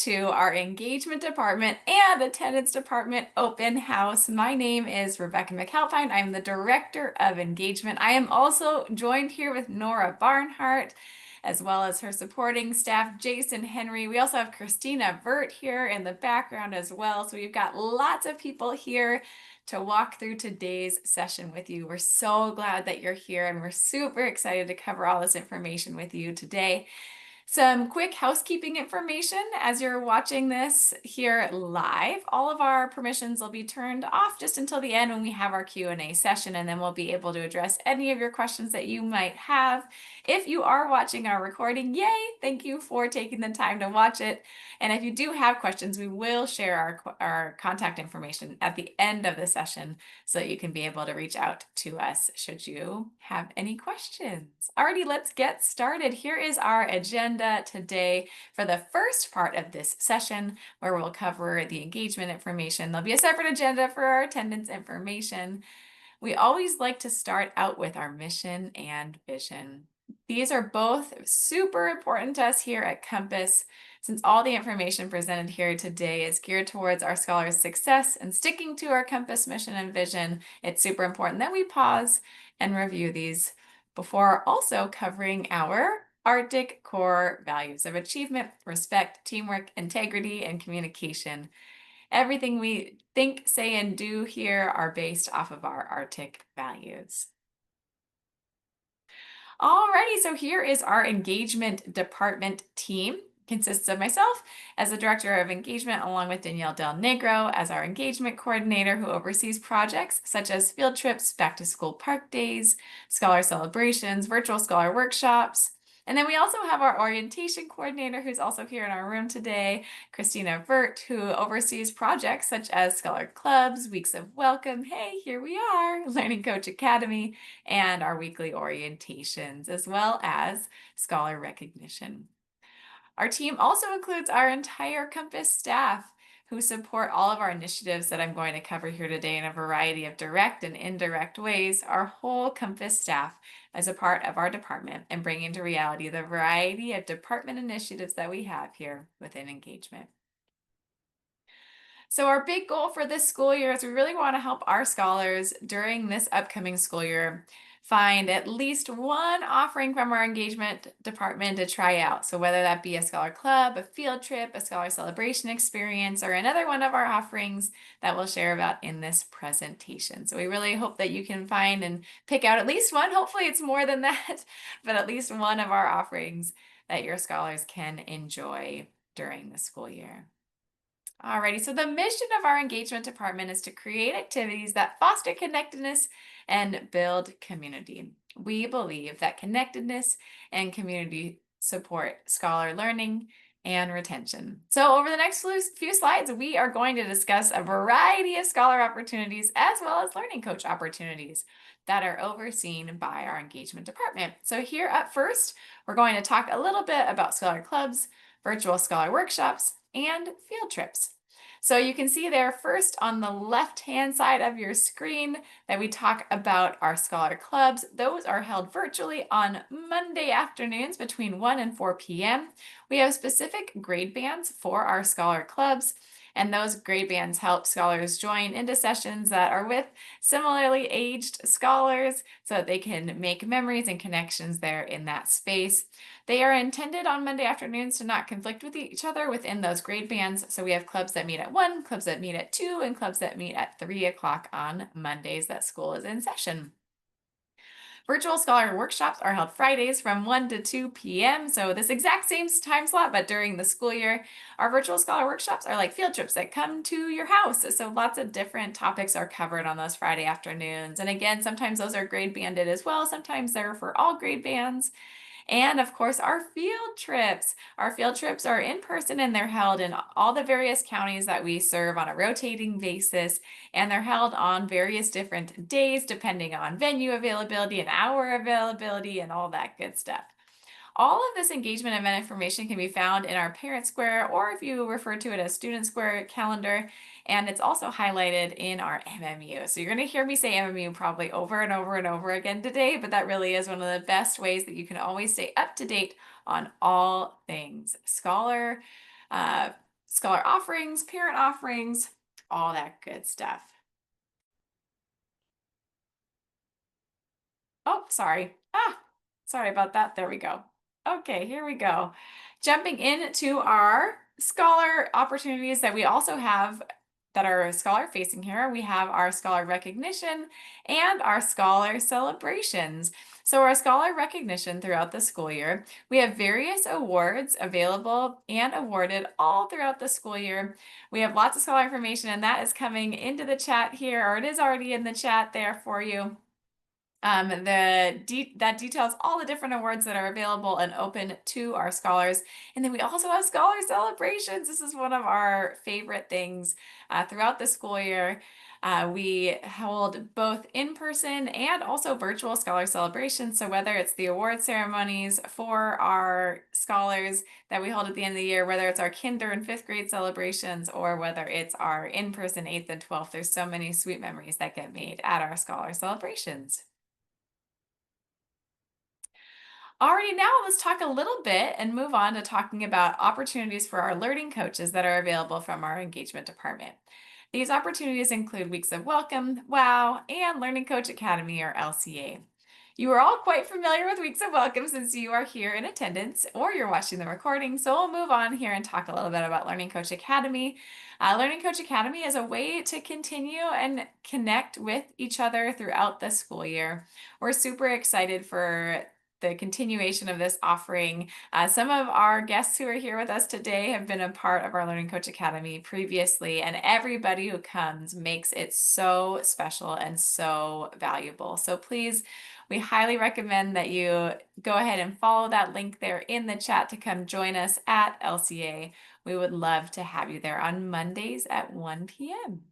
to our engagement department and attendance department open house. My name is Rebecca McAlpine. I'm the director of engagement. I am also joined here with Nora Barnhart, as well as her supporting staff, Jason Henry. We also have Christina Vert here in the background as well. So we've got lots of people here to walk through today's session with you. We're so glad that you're here, and we're super excited to cover all this information with you today. Some quick housekeeping information as you're watching this here live. All of our permissions will be turned off just until the end when we have our Q&A session, and then we'll be able to address any of your questions that you might have. If you are watching our recording, yay, thank you for taking the time to watch it. And if you do have questions, we will share our contact information at the end of the session so that you can be able to reach out to us should you have any questions. Alrighty, let's get started. Here is our agenda today for the first part of this session, where we'll cover the engagement information. There'll be a separate agenda for our attendance information. We always like to start out with our mission and vision. These are both super important to us here at Compass, since all the information presented here today is geared towards our scholars' success and sticking to our Compass mission and vision. It's super important that we pause and review these before also covering our Arctic core values of achievement, respect, teamwork, integrity, and communication. Everything we think, say, and do here are based off of our Arctic values. Alrighty, so here is our engagement department team. Consists of myself as the director of engagement, along with Danielle Del Negro as our engagement coordinator who oversees projects such as field trips, back to school park days, scholar celebrations, virtual scholar workshops. And then we also have our orientation coordinator who's also here in our room today, Christina Vert, who oversees projects such as scholar clubs, weeks of welcome. Hey, here we are, Learning Coach Academy, and our weekly orientations, as well as scholar recognition. Our team also includes our entire Compass staff who support all of our initiatives that I'm going to cover here today in a variety of direct and indirect ways. Our whole Compass staff is a part of our department and bring into reality the variety of department initiatives that we have here within engagement. So our big goal for this school year is we really want to help our scholars during this upcoming school year find at least one offering from our engagement department to try out. So whether that be a scholar club, a field trip, a scholar celebration experience, or another one of our offerings that we'll share about in this presentation. So we really hope that you can find and pick out at least one. Hopefully it's more than that, but at least one of our offerings that your scholars can enjoy during the school year. Alrighty, so the mission of our engagement department is to create activities that foster connectedness and build community. We believe that connectedness and community support scholar learning and retention. So over the next few slides, we are going to discuss a variety of scholar opportunities as well as learning coach opportunities that are overseen by our engagement department. So here up first, we're going to talk a little bit about scholar clubs, virtual scholar workshops, and field trips. So you can see there first on the left-hand side of your screen that we talk about our scholar clubs. Those are held virtually on Monday afternoons between 1 and 4 p.m. We have specific grade bands for our scholar clubs, and those grade bands help scholars join into sessions that are with similarly aged scholars so that they can make memories and connections there in that space. They are intended on Monday afternoons to not conflict with each other within those grade bands. So we have clubs that meet at 1, clubs that meet at 2, and clubs that meet at 3 o'clock on Mondays that school is in session. Virtual scholar workshops are held Fridays from 1 to 2 p.m. So this exact same time slot, but during the school year. Our virtual scholar workshops are like field trips that come to your house. So lots of different topics are covered on those Friday afternoons. And again, sometimes those are grade banded as well. Sometimes they're for all grade bands. And of course, our field trips. Our field trips are in person and they're held in all the various counties that we serve on a rotating basis. And they're held on various different days, depending on venue availability and hour availability and all that good stuff. All of this engagement event information can be found in our Parent Square, or if you refer to it as Student Square calendar, and it's also highlighted in our MMU. So you're going to hear me say MMU probably over and over and over again today, but that really is one of the best ways that you can always stay up to date on all things Scholar, scholar offerings, parent offerings, all that good stuff. Oh, sorry. Sorry about that. There we go. Okay, here we go. Jumping into our scholar opportunities that we also have that are scholar facing here, we have our scholar recognition and our scholar celebrations. So, our scholar recognition throughout the school year, we have various awards available and awarded all throughout the school year. We have lots of scholar information, and that is coming into the chat here, or it is already in the chat there for you. That details all the different awards that are available and open to our scholars. And then we also have scholar celebrations. This is one of our favorite things throughout the school year. We hold both in-person and also virtual scholar celebrations. So whether it's the award ceremonies for our scholars that we hold at the end of the year, whether it's our kinder and fifth grade celebrations, or whether it's our in-person 8th and 12th, there's so many sweet memories that get made at our scholar celebrations. Alrighty, now let's talk a little bit and move on to talking about opportunities for our learning coaches that are available from our engagement department. These opportunities include Weeks of Welcome, WOW, and Learning Coach Academy, or LCA. You are all quite familiar with Weeks of Welcome since you are here in attendance or you're watching the recording. So we'll move on here and talk a little bit about Learning Coach Academy. Learning Coach Academy is a way to continue and connect with each other throughout the school year. We're super excited for the continuation of this offering. Some of our guests who are here with us today have been a part of our Learning Coach Academy previously, and everybody who comes makes it so special and so valuable. So please, we highly recommend that you go ahead and follow that link there in the chat to come join us at LCA. We would love to have you there on Mondays at 1 p.m.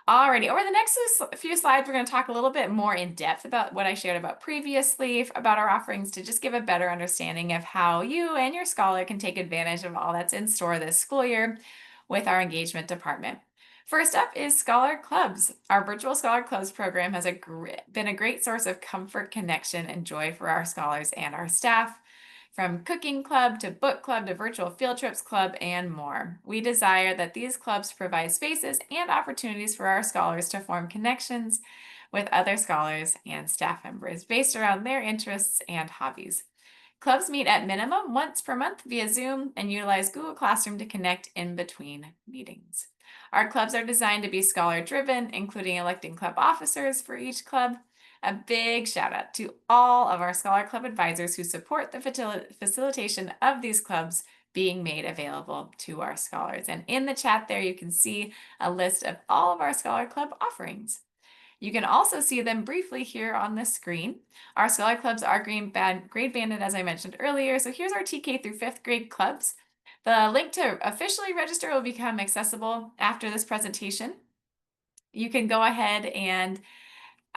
Alrighty, over the next few slides, we're going to talk a little bit more in depth about what I shared about previously about our offerings to just give a better understanding of how you and your scholar can take advantage of all that's in store this school year with our engagement department. First up is Scholar Clubs. Our virtual Scholar Clubs program has been a great source of comfort, connection, and joy for our scholars and our staff. From cooking club to book club to virtual field trips club and more. We desire that these clubs provide spaces and opportunities for our scholars to form connections with other scholars and staff members based around their interests and hobbies. Clubs meet at minimum once per month via Zoom and utilize Google Classroom to connect in between meetings. Our clubs are designed to be scholar driven, including electing club officers for each club. A big shout out to all of our Scholar Club advisors who support the facilitation of these clubs being made available to our scholars. And in the chat there, you can see a list of all of our Scholar Club offerings. You can also see them briefly here on the screen. Our Scholar Clubs are grade banded, as I mentioned earlier. So here's our TK through 5th grade clubs. The link to officially register will become accessible after this presentation. You can go ahead and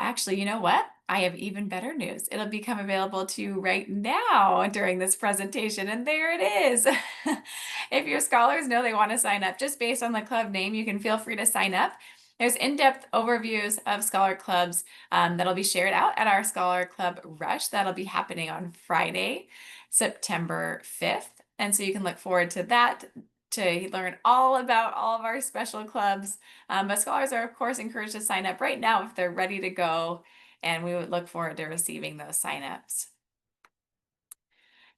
actually, you know what? I have even better news. It'll become available to you right now during this presentation, and there it is. If your scholars know they want to sign up just based on the club name, you can feel free to sign up. There's in-depth overviews of Scholar Clubs that'll be shared out at our Scholar Club Rush. That'll be happening on Friday, September 5th. And so you can look forward to that to learn all about all of our special clubs. But scholars are, of course, encouraged to sign up right now if they're ready to go, and we would look forward to receiving those signups.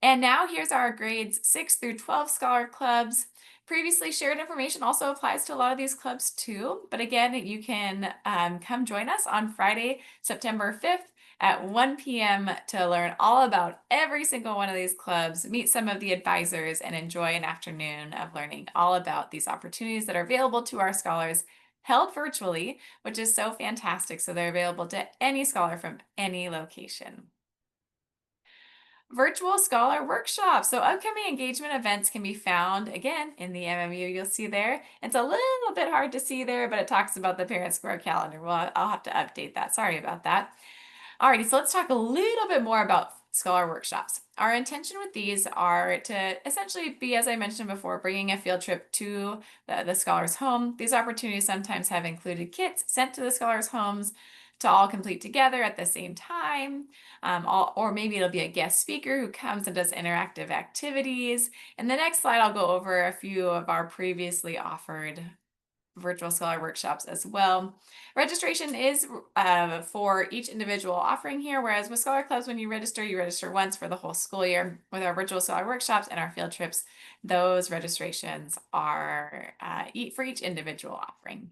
And now here's our grades 6 through 12 Scholar Clubs. Previously shared information also applies to a lot of these clubs too. But again, you can come join us on Friday, September 5th at 1 p.m. to learn all about every single one of these clubs, meet some of the advisors, and enjoy an afternoon of learning all about these opportunities that are available to our scholars held virtually, which is so fantastic. So they're available to any scholar from any location. Virtual Scholar Workshops. So upcoming engagement events can be found again in the MMU. You'll see there. It's a little bit hard to see there, but it talks about the Parent Square calendar. Well, I'll have to update that. Sorry about that. Alrighty, so let's talk a little bit more about Scholar Workshops. Our intention with these are to essentially be, as I mentioned before, bringing a field trip to the scholar's home. These opportunities sometimes have included kits sent to the scholars' homes to all complete together at the same time. Or maybe it'll be a guest speaker who comes and does interactive activities. In the next slide, I'll go over a few of our previously offered virtual scholar workshops as well. Registration is for each individual offering here, whereas with Scholar Clubs, when you register once for the whole school year. With our virtual scholar workshops and our field trips, those registrations are for each individual offering.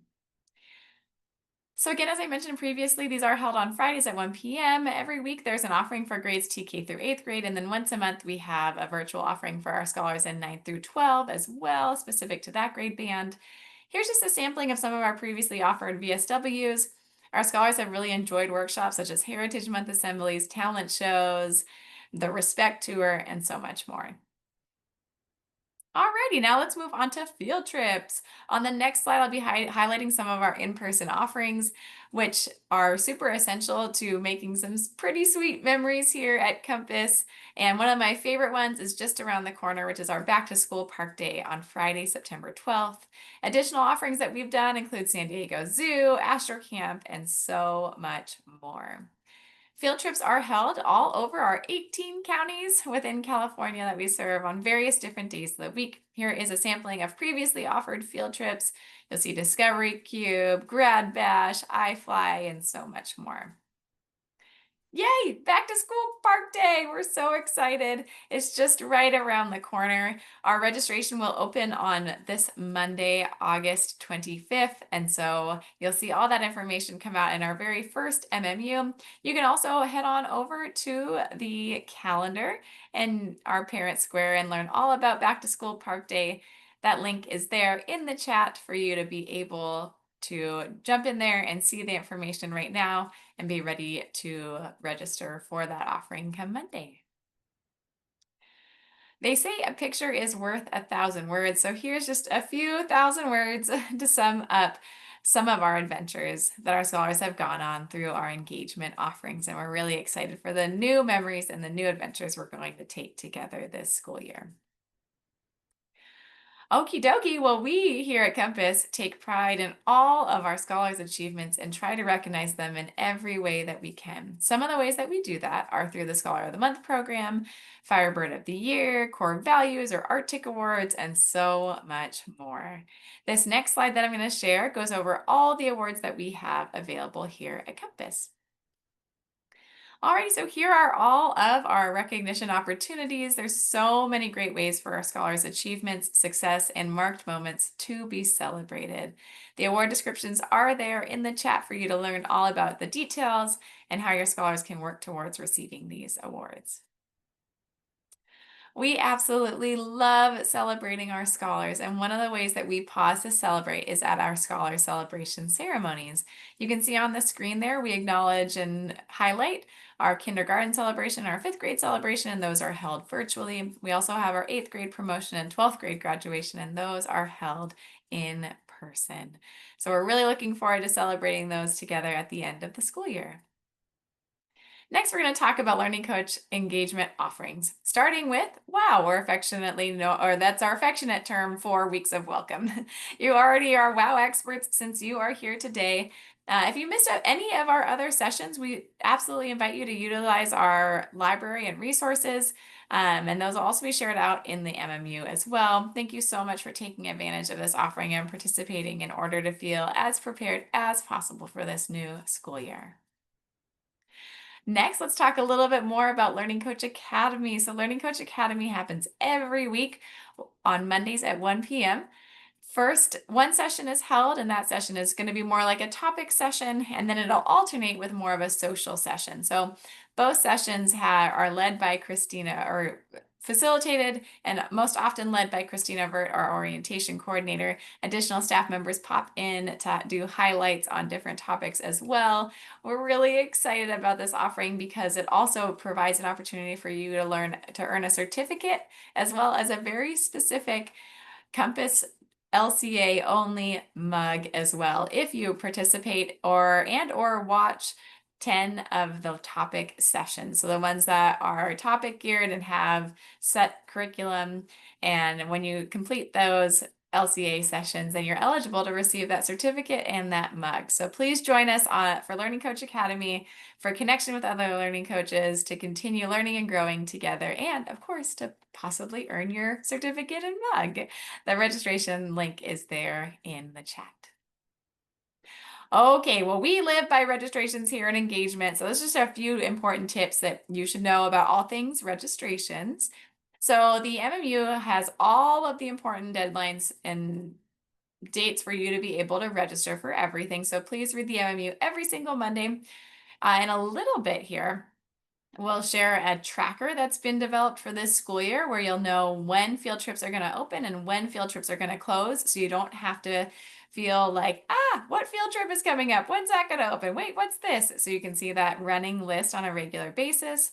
So again, as I mentioned previously, these are held on Fridays at 1 p.m. Every week there's an offering for grades TK through 8th grade, and then once a month we have a virtual offering for our scholars in 9th through 12 as well, specific to that grade band. Here's just a sampling of some of our previously offered VSWs. Our scholars have really enjoyed workshops such as Heritage Month assemblies, talent shows, the Respect Tour, and so much more. Alrighty, now let's move on to field trips. On the next slide, I'll be highlighting some of our in-person offerings, which are super essential to making some pretty sweet memories here at Compass. And one of my favorite ones is just around the corner, which is our Back to School Park Day on Friday, September 12th. Additional offerings that we've done include San Diego Zoo, Astro Camp, and so much more. Field trips are held all over our 18 counties within California that we serve on various different days of the week. Here is a sampling of previously offered field trips. You'll see Discovery Cube, Grad Bash, iFly, and so much more. Yay! Back to School Park Day! We're so excited. It's just right around the corner. Our registration will open on this Monday, August 25th. And so you'll see all that information come out in our very first MMU. You can also head on over to the calendar and our Parent Square and learn all about Back to School Park Day. That link is there in the chat for you to be able to jump in there and see the information right now and be ready to register for that offering come Monday. They say a picture is worth 1,000 words. So here's just a few thousand words to sum up some of our adventures that our scholars have gone on through our engagement offerings. And we're really excited for the new memories and the new adventures we're going to take together this school year. Okie dokie. Well, we here at Compass take pride in all of our scholars' achievements and try to recognize them in every way that we can. Some of the ways that we do that are through the Scholar of the Month program, Firebird of the Year, Core Values or Arctic Awards, and so much more. This next slide that I'm going to share goes over all the awards that we have available here at Compass. Alrighty, so here are all of our recognition opportunities. There's so many great ways for our scholars' achievements, success, and marked moments to be celebrated. The award descriptions are there in the chat for you to learn all about the details and how your scholars can work towards receiving these awards. We absolutely love celebrating our scholars, and one of the ways that we pause to celebrate is at our scholar celebration ceremonies. You can see on the screen there, we acknowledge and highlight our kindergarten celebration, our 5th grade celebration, and those are held virtually. We also have our 8th grade promotion and 12th grade graduation, and those are held in person. So we're really looking forward to celebrating those together at the end of the school year. Next, we're going to talk about Learning Coach engagement offerings, starting with WOW, or that's our affectionate term for weeks of welcome. You already are WOW experts since you are here today. If you missed out any of our other sessions, we absolutely invite you to utilize our library and resources, and those will also be shared out in the MMU as well. Thank you so much for taking advantage of this offering and participating in order to feel as prepared as possible for this new school year. Next, let's talk a little bit more about Learning Coach Academy. So Learning Coach Academy happens every week on Mondays at 1 p.m. First, one session is held, and that session is going to be more like a topic session, and then it'll alternate with more of a social session. So both sessions are led by Christina, or facilitated and most often led by Christina Vert, our orientation coordinator. Additional staff members pop in to do highlights on different topics as well. We're really excited about this offering because it also provides an opportunity for you to earn a certificate, as well as a very specific Compass LCA only mug as well if you participate or watch 10 of the topic sessions. So the ones that are topic geared and have set curriculum. And when you complete those, LCA sessions, then you're eligible to receive that certificate and that mug. So please join us for Learning Coach Academy for connection with other learning coaches, to continue learning and growing together, and of course, to possibly earn your certificate and mug. The registration link is there in the chat. Okay, well, we live by registrations here and engagement. So those are just a few important tips that you should know about all things registrations. So the MMU has all of the important deadlines and dates for you to be able to register for everything. So please read the MMU every single Monday. In a little bit here, we'll share a tracker that's been developed for this school year where you'll know when field trips are going to open and when field trips are going to close. So you don't have to feel like, what field trip is coming up? When's that going to open? Wait, what's this? So you can see that running list on a regular basis.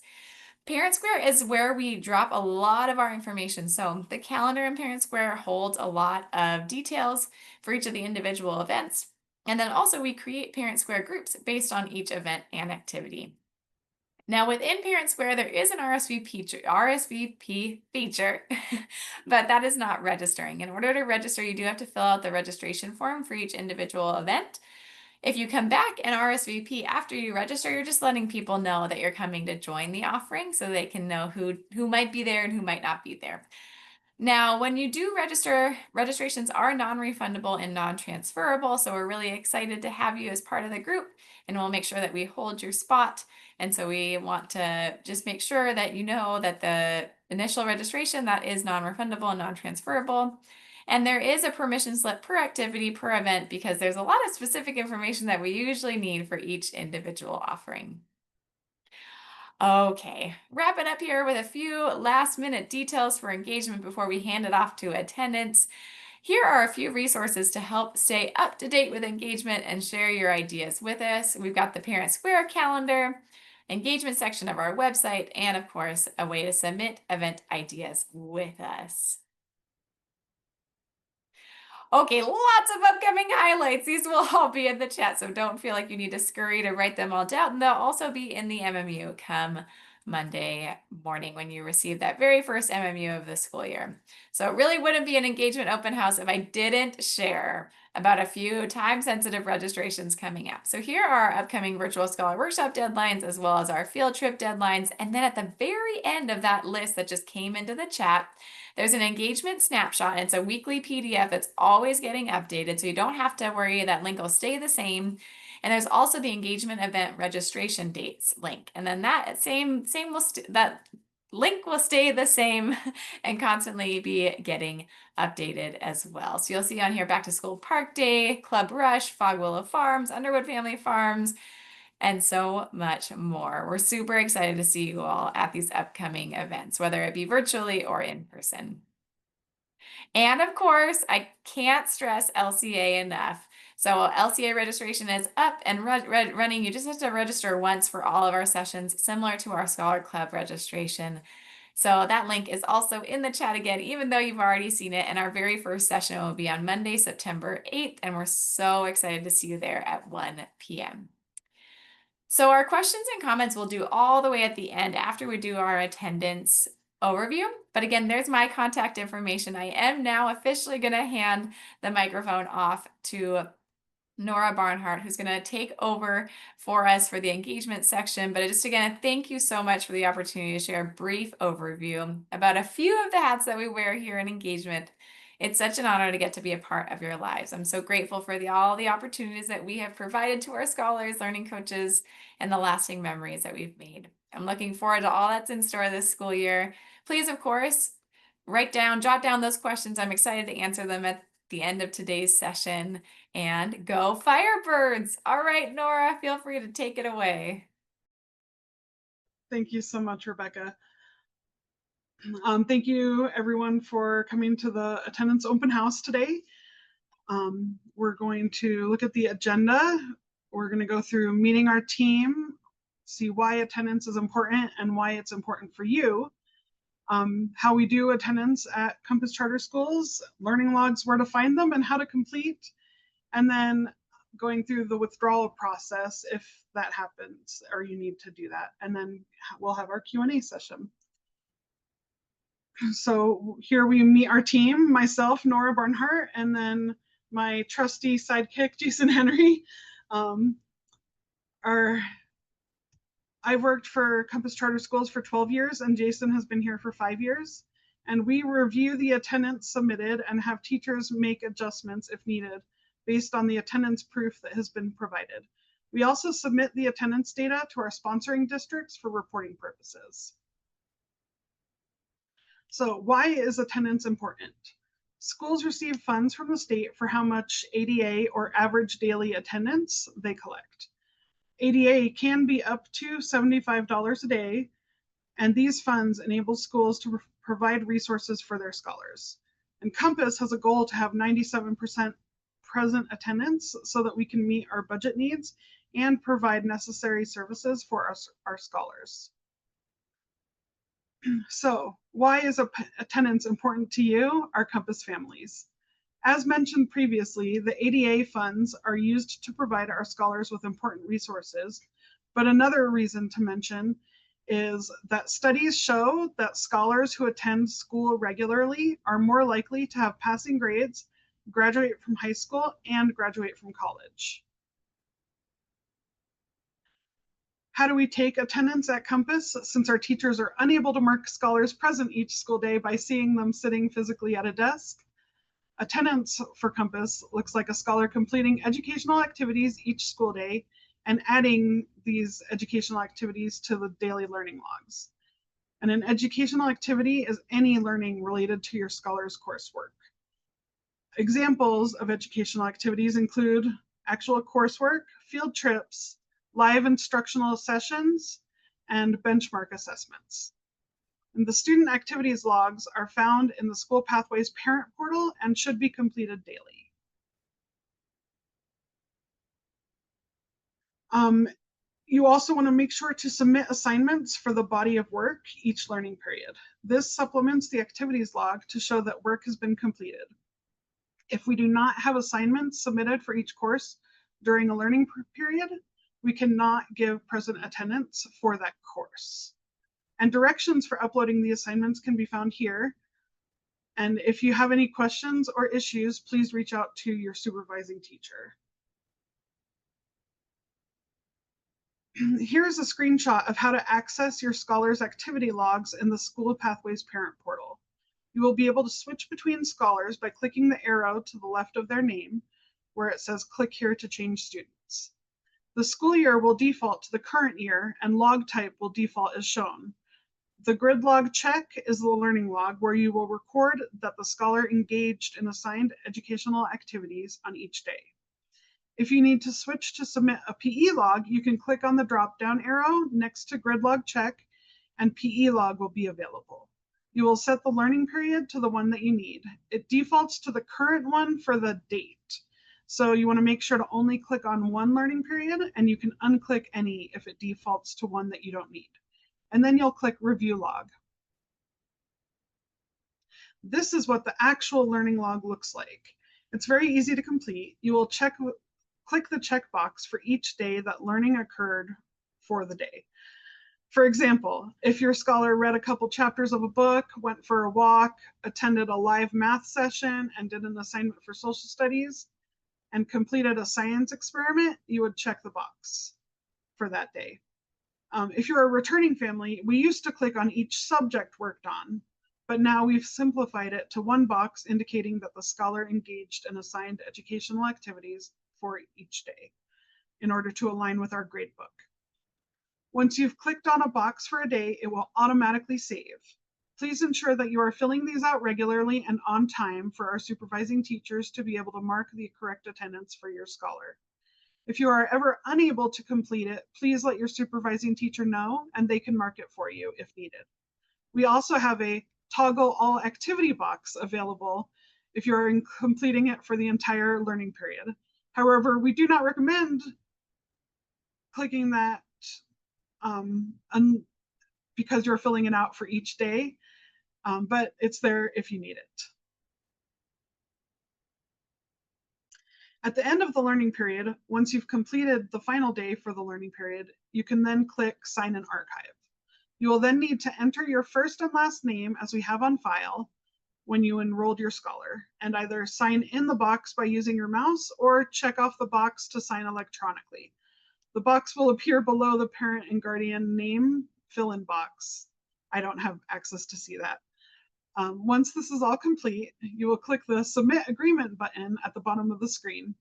Parent Square is where we drop a lot of our information. So the calendar in Parent Square holds a lot of details for each of the individual events. And then also we create Parent Square groups based on each event and activity. Now within Parent Square, there is an RSVP feature, but that is not registering. In order to register, you do have to fill out the registration form for each individual event. If you come back and RSVP after you register, you're just letting people know that you're coming to join the offering so they can know who might be there and who might not be there. Now, when you do register, registrations are non-refundable and non-transferable. So we're really excited to have you as part of the group, and we'll make sure that we hold your spot. And so we want to just make sure that you know that the initial registration, that is non-refundable and non-transferable. And there is a permission slip per activity per event because there's a lot of specific information that we usually need for each individual offering. Okay, wrapping up here with a few last minute details for engagement before we hand it off to attendance. Here are a few resources to help stay up to date with engagement and share your ideas with us. We've got the Parent Square calendar, engagement section of our website, and of course, a way to submit event ideas with us. Okay, lots of upcoming highlights. These will all be in the chat, so don't feel like you need to scurry to write them all down. They'll also be in the MMU come Monday morning when you receive that very first MMU of the school year. So it really wouldn't be an engagement open house if I didn't share about a few time-sensitive registrations coming up. So here are our upcoming Virtual Scholar Workshop deadlines, as well as our field trip deadlines. And then at the very end of that list that just came into the chat, there's an engagement snapshot. It's a weekly PDF that's always getting updated, so you don't have to worry. That link will stay the same. And there's also the engagement event registration dates link. And then that that link will stay the same and constantly be getting updated as well. So you'll see on here Back to School Park Day, Club Rush, Fog Willow Farms, Underwood Family Farms, and so much more. We're super excited to see you all at these upcoming events, whether it be virtually or in person. And of course, I can't stress LCA enough. So LCA registration is up and running. You just have to register once for all of our sessions, similar to our Scholar Club registration. So that link is also in the chat again, even though you've already seen it. And our very first session will be on Monday, September 8th. And we're so excited to see you there at 1 p.m. So our questions and comments we'll do all the way at the end after we do our attendance overview. But again, there's my contact information. I am now officially going to hand the microphone off to Nora Barnhart, who's going to take over for us for the engagement section. But just again, thank you so much for the opportunity to share a brief overview about a few of the hats that we wear here in engagement. It's such an honor to get to be a part of your lives. I'm so grateful for all the opportunities that we have provided to our scholars, learning coaches, and the lasting memories that we've made. I'm looking forward to all that's in store this school year. Please, of course, jot down those questions. I'm excited to answer them at the end of today's session. And go Firebirds! All right, Nora, feel free to take it away. Thank you so much, Rebecca. Thank you everyone for coming to the attendance open house today. We're going to look at the agenda. We're going to go through meeting our team, see why attendance is important and why it's important for you, how we do attendance at Compass Charter Schools, learning logs, where to find them and how to complete, and then going through the withdrawal process if that happens or you need to do that. And then we'll have our Q&A session. So here we meet our team, myself, Nora Barnhart, and then my trusty sidekick, Jason Henry. Um, our I've worked for Compass Charter Schools for 12 years, and Jason has been here for 5 years. And we review the attendance submitted and have teachers make adjustments if needed based on the attendance proof that has been provided. We also submit the attendance data to our sponsoring districts for reporting purposes. So why is attendance important? Schools receive funds from the state for how much ADA or average daily attendance they collect. ADA can be up to $75 a day, and these funds enable schools to provide resources for their scholars. And Compass has a goal to have 97% present attendance so that we can meet our budget needs and provide necessary services for our scholars. So why is attendance important to you, our Compass families? As mentioned previously, the ADA funds are used to provide our scholars with important resources, but another reason to mention is that studies show that scholars who attend school regularly are more likely to have passing grades, graduate from high school, and graduate from college. How do we take attendance at Compass since our teachers are unable to mark scholars present each school day by seeing them sitting physically at a desk? Attendance for Compass looks like a scholar completing educational activities each school day and adding these educational activities to the daily learning logs. And an educational activity is any learning related to your scholar's coursework. Examples of educational activities include actual coursework, field trips, live instructional sessions, and benchmark assessments. And the student activities logs are found in the School Pathways parent portal and should be completed daily. You also want to make sure to submit assignments for the body of work each learning period. This supplements the activities log to show that work has been completed. If we do not have assignments submitted for each course during a learning period, we cannot give present attendance for that course. And directions for uploading the assignments can be found here. And if you have any questions or issues, please reach out to your supervising teacher. Here's a screenshot of how to access your scholars' activity logs in the School Pathways parent portal. You will be able to switch between scholars by clicking the arrow to the left of their name, where it says click here to change students. The school year will default to the current year, and log type will default as shown. The grid log check is the learning log where you will record that the scholar engaged in assigned educational activities on each day. If you need to switch to submit a PE log, you can click on the drop-down arrow next to grid log check, and PE log will be available. You will set the learning period to the one that you need. It defaults to the current one for the date. So you want to make sure to only click on one learning period, and you can unclick any if it defaults to one that you don't need. And then you'll click review log. This is what the actual learning log looks like. It's very easy to complete. You will click the checkbox for each day that learning occurred for the day. For example, if your scholar read a couple chapters of a book, went for a walk, attended a live math session, and did an assignment for social studies, and completed a science experiment, you would check the box for that day. If you're a returning family, we used to click on each subject worked on, but now we've simplified it to one box indicating that the scholar engaged in assigned educational activities for each day in order to align with our gradebook. Once you've clicked on a box for a day, it will automatically save. Please ensure that you are filling these out regularly and on time for our supervising teachers to be able to mark the correct attendance for your scholar. If you are ever unable to complete it, please let your supervising teacher know and they can mark it for you if needed. We also have a toggle all activity box available if you're completing it for the entire learning period. However, we do not recommend clicking that because you're filling it out for each day, but it's there if you need it. At the end of the learning period, once you've completed the final day for the learning period, you can then click Sign and Archive. You will then need to enter your first and last name as we have on file when you enrolled your scholar, and either sign in the box by using your mouse or check off the box to sign electronically. The box will appear below the parent and guardian name fill-in box. I don't have access to see that. Once this is all complete, you will click the Submit Agreement button at the bottom of the screen.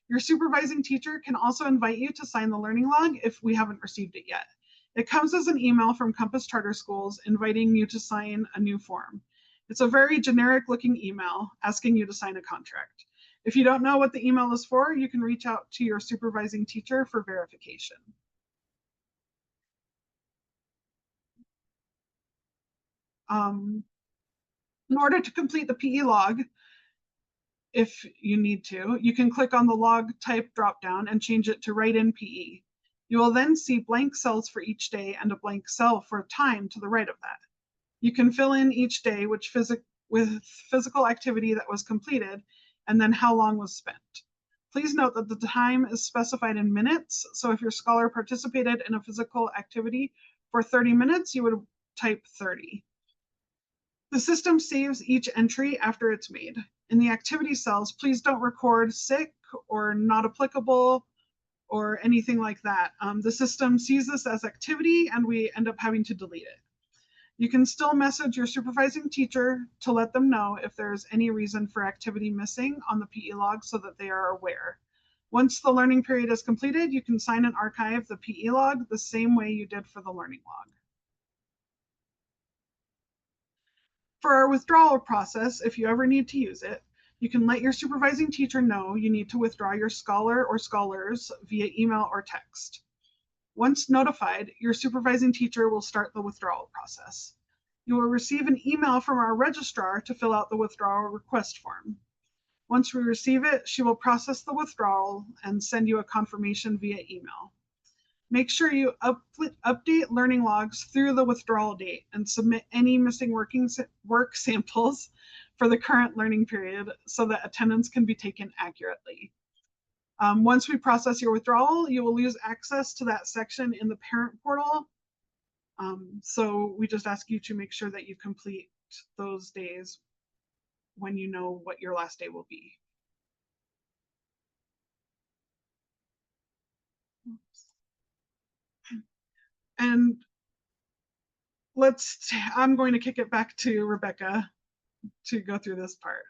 Your supervising teacher can also invite you to sign the learning log if we haven't received it yet. It comes as an email from Compass Charter Schools inviting you to sign a new form. It's a very generic looking email asking you to sign a contract. If you don't know what the email is for, you can reach out to your supervising teacher for verification. In order to complete the PE log, if you need to, you can click on the log type dropdown and change it to write in PE. You will then see blank cells for each day and a blank cell for time to the right of that. You can fill in each day with physical activity that was completed and then how long was spent. Please note that the time is specified in minutes, so if your scholar participated in a physical activity for 30 minutes, you would type 30. The system saves each entry after it's made. In the activity cells, please don't record sick or not applicable or anything like that. The system sees this as activity and we end up having to delete it. You can still message your supervising teacher to let them know if there's any reason for activity missing on the PE log so that they are aware. Once the learning period is completed, you can sign and archive the PE log the same way you did for the learning log. For our withdrawal process, if you ever need to use it, you can let your supervising teacher know you need to withdraw your scholar or scholars via email or text. Once notified, your supervising teacher will start the withdrawal process. You will receive an email from our registrar to fill out the withdrawal request form. Once we receive it, she will process the withdrawal and send you a confirmation via email. Make sure you update learning logs through the withdrawal date and submit any missing work samples for the current learning period so that attendance can be taken accurately. Once we process your withdrawal, you will lose access to that section in the parent portal. So we just ask you to make sure that you complete those days when you know what your last day will be. And I'm going to kick it back to Rebecca to go through this part.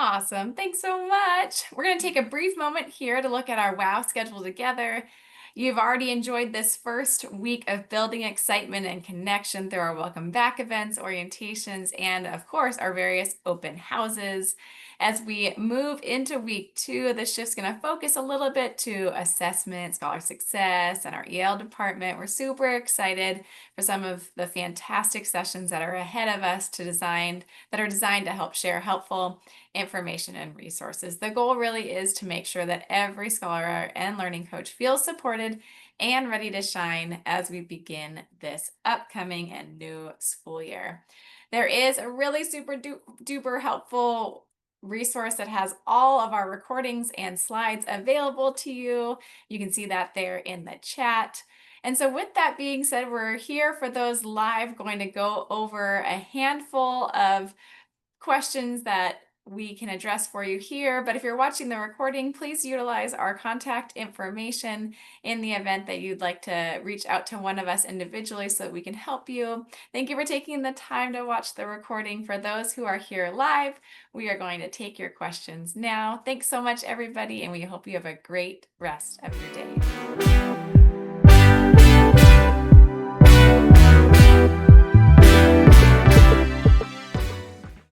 Awesome. Thanks so much. We're going to take a brief moment here to look at our WOW schedule together. You've already enjoyed this first week of building excitement and connection through our welcome back events, orientations, and of course, our various open houses. As we move into week 2, the shift's going to focus a little bit to assessment, scholar success, and our EL department. We're super excited for some of the fantastic sessions that are ahead of us that are designed to help share helpful information and resources. The goal really is to make sure that every scholar and learning coach feels supported and ready to shine as we begin this upcoming and new school year. There is a really super duper helpful resource that has all of our recordings and slides available to you. You can see that there in the chat. And so with that being said, we're here for those live, going to go over a handful of questions that we can address for you here. But if you're watching the recording, please utilize our contact information in the event that you'd like to reach out to one of us individually so that we can help you. Thank you for taking the time to watch the recording. For those who are here live, we are going to take your questions now. Thanks so much, everybody, and we hope you have a great rest of your day.